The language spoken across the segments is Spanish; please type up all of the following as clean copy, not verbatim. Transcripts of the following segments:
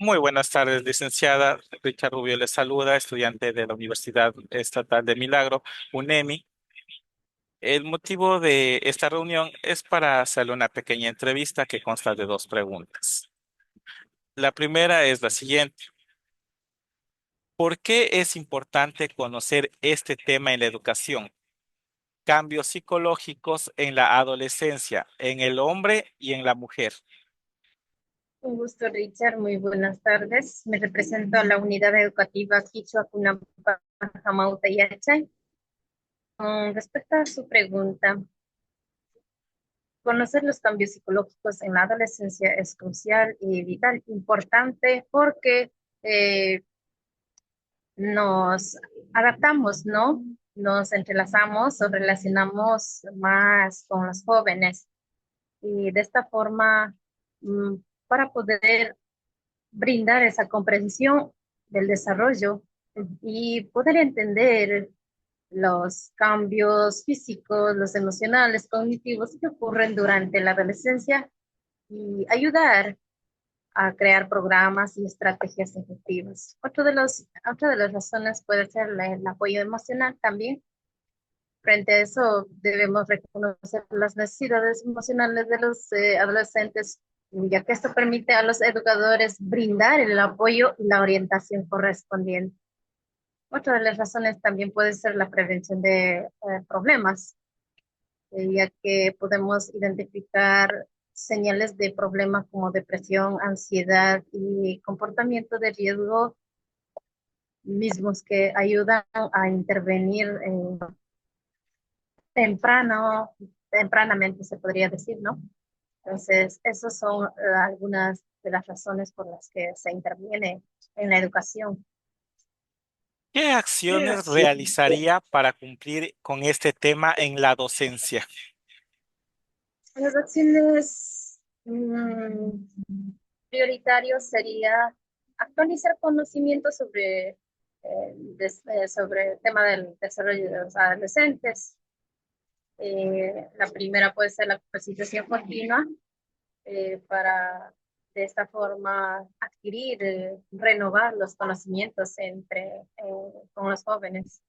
Muy buenas tardes, licenciada. Richard Rubio le saluda, estudiante de la Universidad Estatal de Milagro, UNEMI. El motivo de esta reunión es para hacerle una pequeña entrevista que consta de dos preguntas. La primera es la siguiente. ¿Por qué es importante conocer este tema en la educación? Cambios psicológicos en la adolescencia, en el hombre y en la mujer. Un gusto, Richard. Muy buenas tardes. Me represento a la unidad educativa Quichua Cunampa Jamauta Yachay. Con respecto a su pregunta, conocer los cambios psicológicos en la adolescencia es crucial y vital, importante porque eh, nos adaptamos, ¿no? Nos entrelazamos o relacionamos más con los jóvenes y de esta forma, mm, para poder brindar esa comprensión del desarrollo y poder entender los cambios físicos, los emocionales, cognitivos que ocurren durante la adolescencia y ayudar a crear programas y estrategias efectivas. Otra de las razones puede ser el apoyo emocional también. Frente a eso, debemos reconocer las necesidades emocionales de los adolescentes, ya que esto permite a los educadores brindar el apoyo y la orientación correspondiente. Otra de las razones también puede ser la prevención de problemas, ya que podemos identificar señales de problemas como depresión, ansiedad y comportamiento de riesgo mismos que ayudan a intervenir tempranamente se podría decir, ¿no? Entonces, esas son algunas de las razones por las que se interviene en la educación. ¿Qué acciones realizaría para cumplir con este tema en la docencia? Las acciones prioritarias sería actualizar conocimientos sobre el tema del desarrollo de los adolescentes. La primera puede ser la capacitación continua para de esta forma adquirir, renovar los conocimientos con los jóvenes.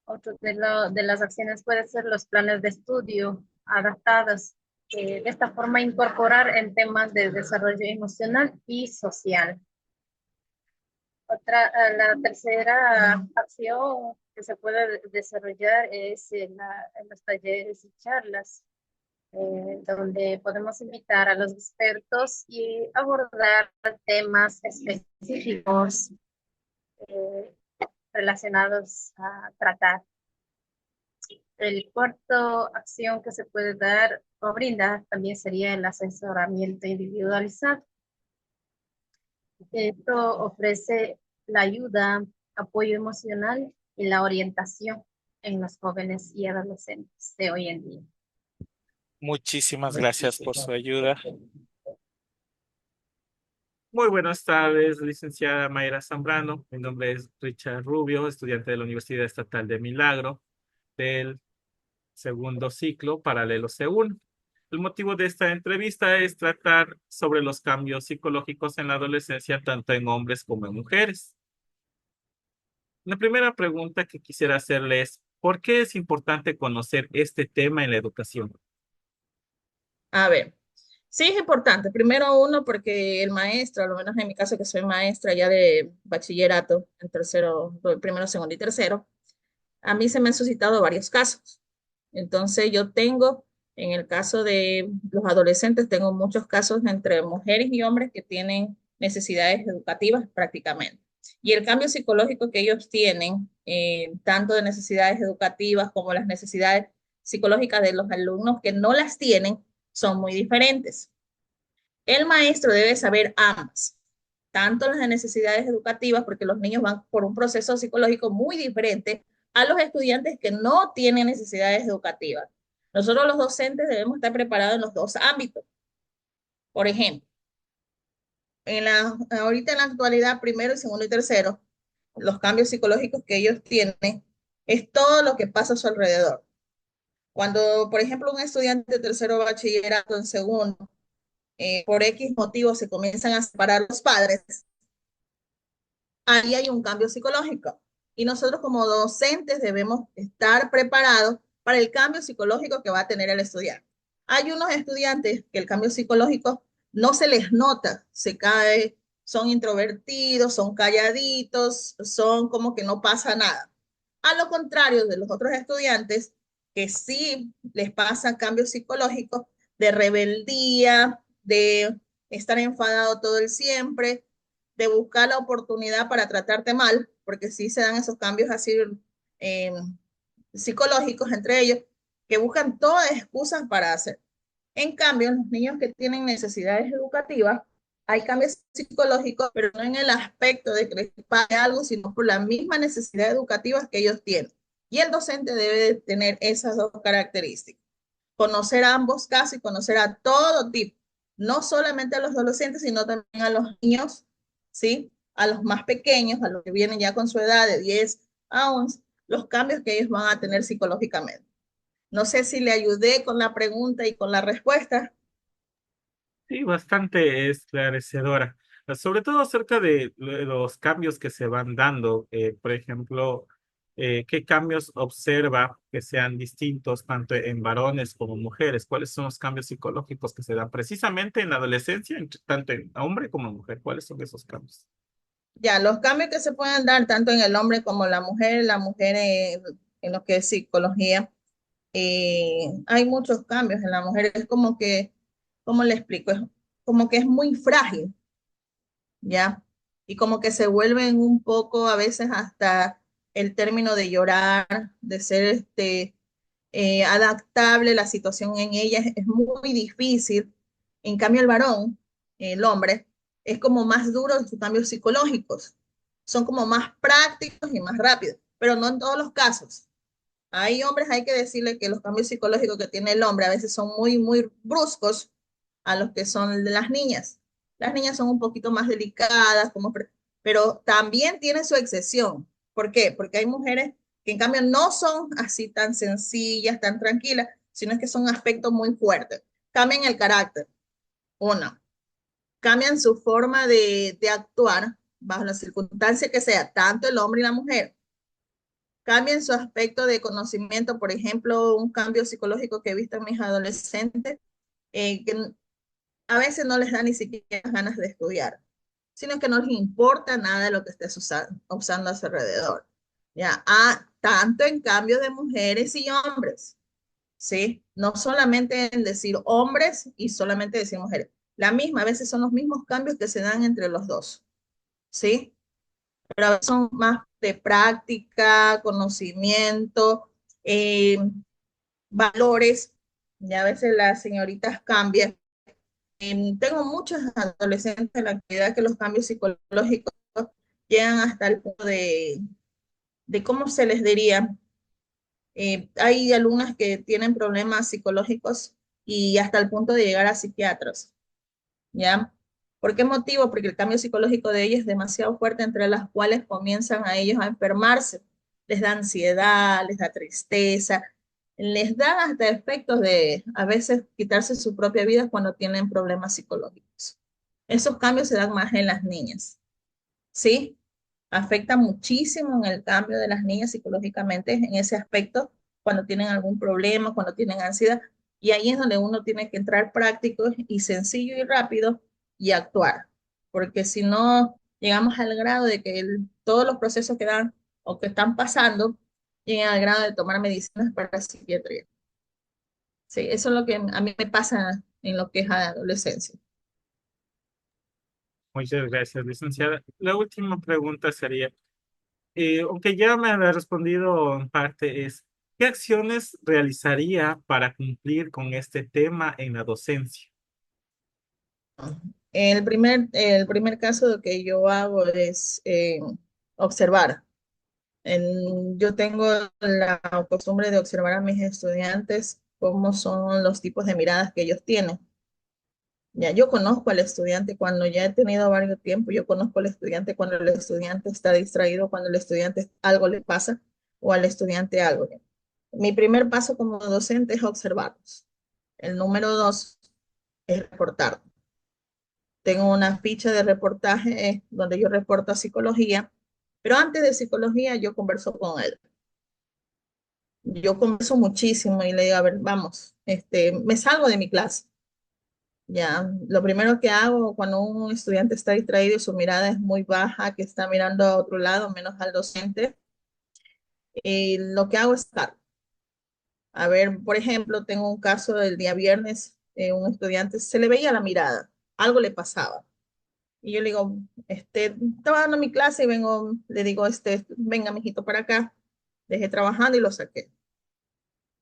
Otro de las acciones puede ser los planes de estudio adaptados, de esta forma incorporar en temas de desarrollo emocional y social. La tercera acción que se puede desarrollar es en los talleres y charlas donde podemos invitar a los expertos y abordar temas específicos eh, relacionados a tratar. El cuarto acción que se puede dar o brindar también sería el asesoramiento individualizado. Esto ofrece la ayuda, apoyo emocional y la orientación en los jóvenes y adolescentes de hoy en día. Muchísimas gracias por su ayuda. Muy buenas tardes, licenciada Mayra Zambrano. Mi nombre es Richard Rubio, estudiante de la Universidad Estatal de Milagro, del segundo ciclo paralelo C1. El motivo de esta entrevista es tratar sobre los cambios psicológicos en la adolescencia, tanto en hombres como en mujeres. La primera pregunta que quisiera hacerle es, ¿por qué es importante conocer este tema en la educación? A ver, sí es importante. Primero uno, porque el maestro, a lo menos en mi caso que soy maestra ya de bachillerato, en tercero, primero, segundo y tercero, a mí se me han suscitado varios casos. Entonces yo tengo, en el caso de los adolescentes, tengo muchos casos entre mujeres y hombres que tienen necesidades educativas prácticamente. Y el cambio psicológico que ellos tienen, tanto de necesidades educativas como las necesidades psicológicas de los alumnos que no las tienen, son muy diferentes. El maestro debe saber ambas, tanto las necesidades educativas, porque los niños van por un proceso psicológico muy diferente a los estudiantes que no tienen necesidades educativas. Nosotros los docentes debemos estar preparados en los dos ámbitos. Por ejemplo, ahorita en la actualidad, primero, segundo y tercero, los cambios psicológicos que ellos tienen es todo lo que pasa a su alrededor. Cuando, por ejemplo, un estudiante de tercero bachillerato en segundo por X motivo se comienzan a separar los padres, ahí hay un cambio psicológico. Y nosotros como docentes debemos estar preparados para el cambio psicológico que va a tener el estudiante. Hay unos estudiantes que el cambio psicológico no se les nota, se cae, son introvertidos, son calladitos, son como que no pasa nada. A lo contrario de los otros estudiantes que sí les pasa cambios psicológicos de rebeldía, de estar enfadado todo el siempre, de buscar la oportunidad para tratarte mal, porque sí se dan esos cambios así eh, psicológicos entre ellos, que buscan todas excusas para hacer. En cambio, los niños que tienen necesidades educativas, hay cambios psicológicos, pero no en el aspecto de que les pase algo, sino por la misma necesidad educativa que ellos tienen. Y el docente debe de tener esas dos características. Conocer a ambos casos y conocer a todo tipo, no solamente a los adolescentes, sino también a los niños, ¿sí? A los más pequeños, a los que vienen ya con su edad de 10 a 11, los cambios que ellos van a tener psicológicamente. No sé si le ayudé con la pregunta y con la respuesta. Sí, bastante esclarecedora. Sobre todo acerca de los cambios que se van dando. Por ejemplo, ¿qué cambios observa que sean distintos tanto en varones como mujeres? ¿Cuáles son los cambios psicológicos que se dan precisamente en la adolescencia, tanto en hombre como en mujer? ¿Cuáles son esos cambios? Ya, los cambios que se pueden dar tanto en el hombre como la mujer en lo que es psicología, hay muchos cambios en la mujer. Es como que, ¿cómo le explico? Es como que es muy frágil, ¿ya? Y como que se vuelven un poco a veces hasta el término de llorar, de ser adaptable, la situación en ella es muy difícil. En cambio, el varón, el hombre, es como más duro en sus cambios psicológicos. Son como más prácticos y más rápidos, pero no en todos los casos. Hay hombres, hay que decirle que los cambios psicológicos que tiene el hombre a veces son muy, muy bruscos a los que son de las niñas. Las niñas son un poquito más delicadas, pero también tiene su excepción. ¿Por qué? Porque hay mujeres que en cambio no son así tan sencillas, tan tranquilas, sino que son aspectos muy fuertes. Cambian el carácter, uno. Cambian su forma de actuar bajo la circunstancia que sea, tanto el hombre y la mujer. Cambian su aspecto de conocimiento, por ejemplo, un cambio psicológico que he visto en mis adolescentes, que a veces no les da ni siquiera ganas de estudiar, sino que no les importa nada de lo que estés usando a su alrededor. Ya, tanto en cambio de mujeres y hombres, ¿sí? No solamente en decir hombres y solamente decir mujeres. La misma, a veces son los mismos cambios que se dan entre los dos, ¿sí? Pero a veces son más de práctica, conocimiento, eh, valores, y a veces las señoritas cambian. Tengo muchos adolescentes en la actividad que los cambios psicológicos llegan hasta el punto de ¿cómo se les diría? Hay alumnas que tienen problemas psicológicos y hasta el punto de llegar a psiquiatras, ¿ya? ¿Por qué motivo? Porque el cambio psicológico de ellos es demasiado fuerte, entre las cuales comienzan a ellos a enfermarse. Les da ansiedad, les da tristeza, les da hasta efectos de a veces quitarse su propia vida cuando tienen problemas psicológicos. Esos cambios se dan más en las niñas, ¿sí? Afecta muchísimo en el cambio de las niñas psicológicamente en ese aspecto, cuando tienen algún problema, cuando tienen ansiedad. Y ahí es donde uno tiene que entrar práctico y sencillo y rápido y actuar. Porque si no, llegamos al grado de que todos los procesos que dan o que están pasando lleguen al grado de tomar medicinas para la psiquiatría. Sí, eso es lo que a mí me pasa en lo que es adolescencia. Muchas gracias, licenciada. La última pregunta sería, aunque ya me ha respondido en parte, es, ¿qué acciones realizaría para cumplir con este tema en la docencia? El primer caso que yo hago es observar. Yo tengo la costumbre de observar a mis estudiantes cómo son los tipos de miradas que ellos tienen. Ya yo conozco al estudiante cuando ya he tenido varios tiempo, yo conozco al estudiante cuando el estudiante está distraído, cuando el estudiante algo le pasa o al estudiante algo. Mi primer paso como docente es observarlos. El número dos es reportar. Tengo una ficha de reportaje donde yo reporto a psicología, pero antes de psicología yo converso con él. Yo converso muchísimo y le digo, a ver, vamos, me salgo de mi clase. Ya, lo primero que hago cuando un estudiante está distraído y su mirada es muy baja, que está mirando a otro lado, menos al docente, lo que hago es estar. A ver, por ejemplo, tengo un caso del día viernes, un estudiante se le veía la mirada, algo le pasaba. Y yo le digo, estaba dando mi clase y vengo, le digo, venga, mijito, para acá. Dejé trabajando y lo saqué.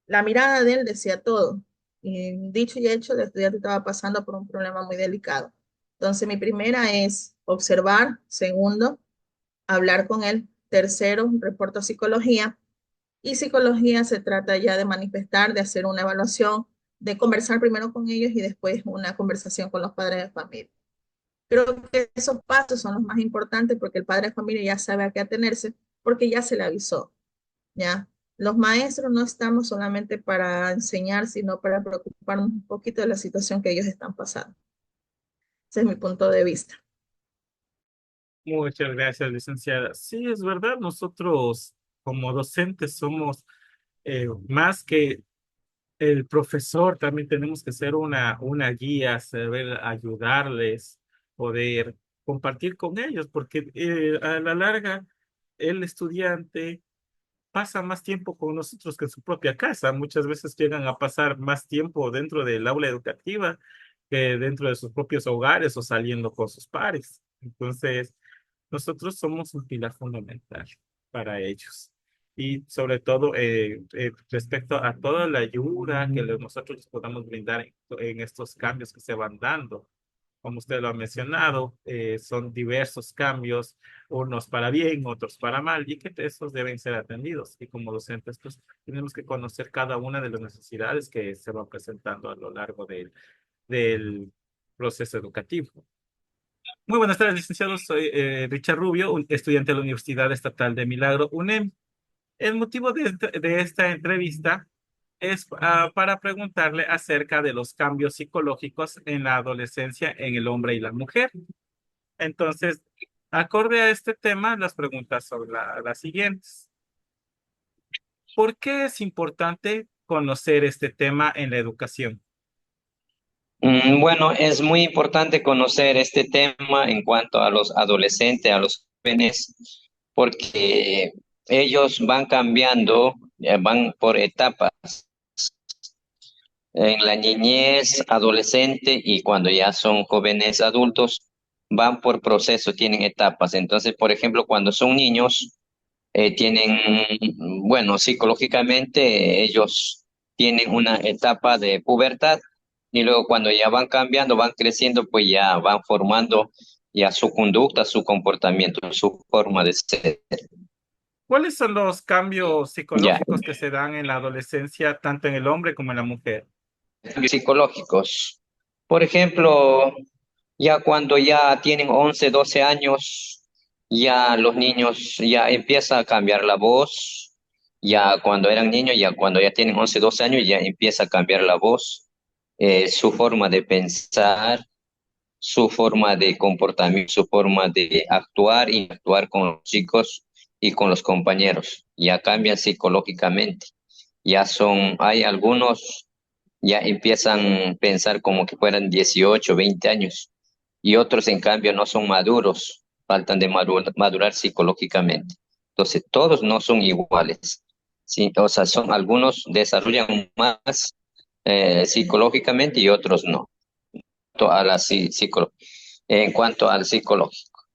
La mirada de él decía todo. Y dicho y hecho, el estudiante estaba pasando por un problema muy delicado. Entonces, mi primera es observar. Segundo, hablar con él. Tercero, reporto a psicología. Y psicología se trata ya de manifestar, de hacer una evaluación, de conversar primero con ellos y después una conversación con los padres de familia. Creo que esos pasos son los más importantes porque el padre de familia ya sabe a qué atenerse porque ya se le avisó, ¿ya? Los maestros no estamos solamente para enseñar, sino para preocuparnos un poquito de la situación que ellos están pasando. Ese es mi punto de vista. Muchas gracias, licenciada. Sí, es verdad, nosotros como docentes somos más que el profesor, también tenemos que ser una guía, saber ayudarles, poder compartir con ellos, porque a la larga el estudiante pasa más tiempo con nosotros que en su propia casa. Muchas veces llegan a pasar más tiempo dentro del aula educativa que dentro de sus propios hogares o saliendo con sus pares. Entonces, nosotros somos un pilar fundamental para ellos. Y sobre todo respecto a toda la ayuda que nosotros les podamos brindar en estos cambios que se van dando. Como usted lo ha mencionado, son diversos cambios, unos para bien, otros para mal, y que esos deben ser atendidos. Y como docentes, pues tenemos que conocer cada una de las necesidades que se van presentando a lo largo del proceso educativo. Muy buenas tardes, licenciado. Soy Richard Rubio, un estudiante de la Universidad Estatal de Milagro, UNEM. El motivo de esta entrevista es para preguntarle acerca de los cambios psicológicos en la adolescencia en el hombre y la mujer. Entonces, acorde a este tema, las preguntas son las siguientes. ¿Por qué es importante conocer este tema en la educación? Bueno, es muy importante conocer este tema en cuanto a los adolescentes, a los jóvenes, porque ellos van cambiando, van por etapas en la niñez, adolescente y cuando ya son jóvenes adultos, van por proceso, tienen etapas. Entonces, por ejemplo, cuando son niños, tienen, bueno, psicológicamente ellos tienen una etapa de pubertad y luego cuando ya van cambiando, van creciendo, pues ya van formando ya su conducta, su comportamiento, su forma de ser. ¿Cuáles son los cambios Ya, psicológicos que se dan en la adolescencia, tanto en el hombre como en la mujer? psicológicos. Por ejemplo, ya cuando ya tienen 11 12 años, ya los niños ya empieza a cambiar la voz. Ya cuando eran niños, ya cuando ya tienen 11 12 años, ya empieza a cambiar la voz, su forma de pensar, su forma de comportamiento, su forma de actuar y actuar con los chicos y con los compañeros. Ya cambian psicológicamente. Hay algunos ya empiezan a pensar como que fueran 18 20 años y otros en cambio no son maduros, faltan de madurar psicológicamente. Entonces, todos no son iguales. Sí, o sea, algunos desarrollan más psicológicamente y otros no. A la, en cuanto al psicológico.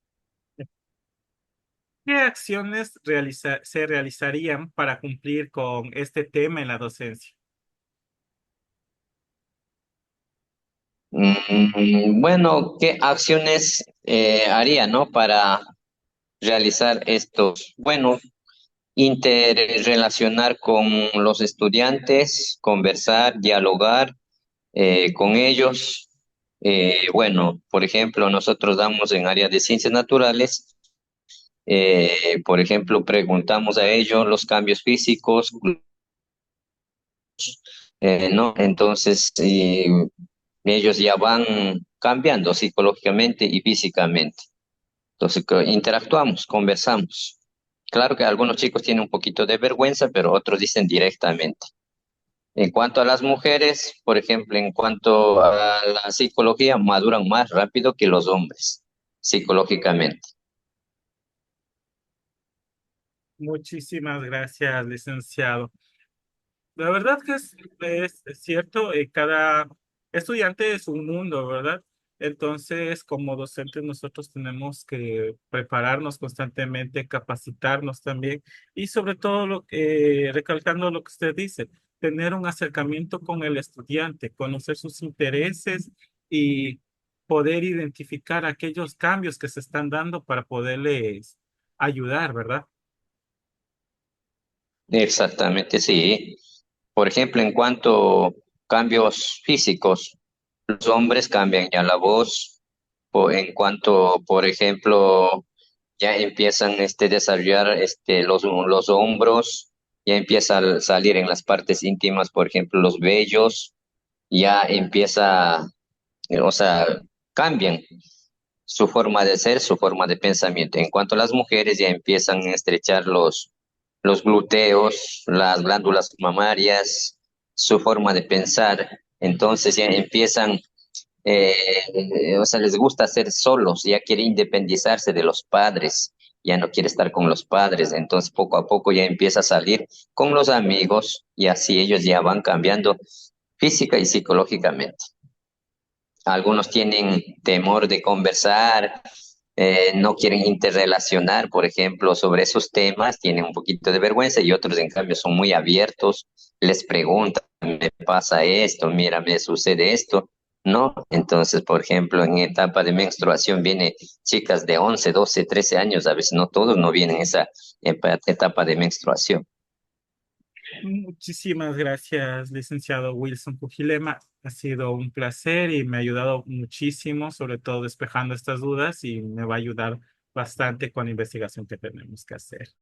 ¿Qué acciones se realizarían para cumplir con este tema en la docencia? Bueno, ¿qué acciones haría, no, para realizar estos? Bueno, interrelacionar con los estudiantes, conversar, dialogar con ellos. Bueno, por ejemplo, nosotros damos en área de ciencias naturales, por ejemplo, preguntamos a ellos los cambios físicos, ¿no? Entonces, ellos ya van cambiando psicológicamente y físicamente. Entonces, interactuamos, conversamos. Claro que algunos chicos tienen un poquito de vergüenza, pero otros dicen directamente. En cuanto a las mujeres, por ejemplo, en cuanto a la psicología, maduran más rápido que los hombres, psicológicamente. Muchísimas gracias, licenciado. La verdad que es cierto, cada estudiante es un mundo, ¿verdad? Entonces, como docentes, nosotros tenemos que prepararnos constantemente, capacitarnos también y sobre todo, recalcando lo que usted dice, tener un acercamiento con el estudiante, conocer sus intereses y poder identificar aquellos cambios que se están dando para poderles ayudar, ¿verdad? Exactamente, sí. Por ejemplo, en cuanto a cambios físicos, los hombres cambian ya la voz, o en cuanto, por ejemplo, ya empiezan desarrollar los hombros, ya empieza a salir en las partes íntimas, por ejemplo, los vellos, ya empieza, o sea, cambian su forma de ser, su forma de pensamiento. En cuanto a las mujeres, ya empiezan a estrechar los glúteos, las glándulas mamarias, su forma de pensar. Entonces ya empiezan, o sea, les gusta ser solos, ya quiere independizarse de los padres, ya no quiere estar con los padres. Entonces poco a poco ya empieza a salir con los amigos y así ellos ya van cambiando física y psicológicamente. Algunos tienen temor de conversar, no quieren interrelacionar, por ejemplo, sobre esos temas, tienen un poquito de vergüenza y otros, en cambio, son muy abiertos, les preguntan, me pasa esto, mira, me sucede esto, ¿no? Entonces, por ejemplo, en etapa de menstruación vienen chicas de 11, 12, 13 años, a veces no todos no vienen en esa etapa de menstruación. Muchísimas gracias, licenciado Wilson Pujilema. Ha sido un placer y me ha ayudado muchísimo, sobre todo despejando estas dudas y me va a ayudar bastante con la investigación que tenemos que hacer.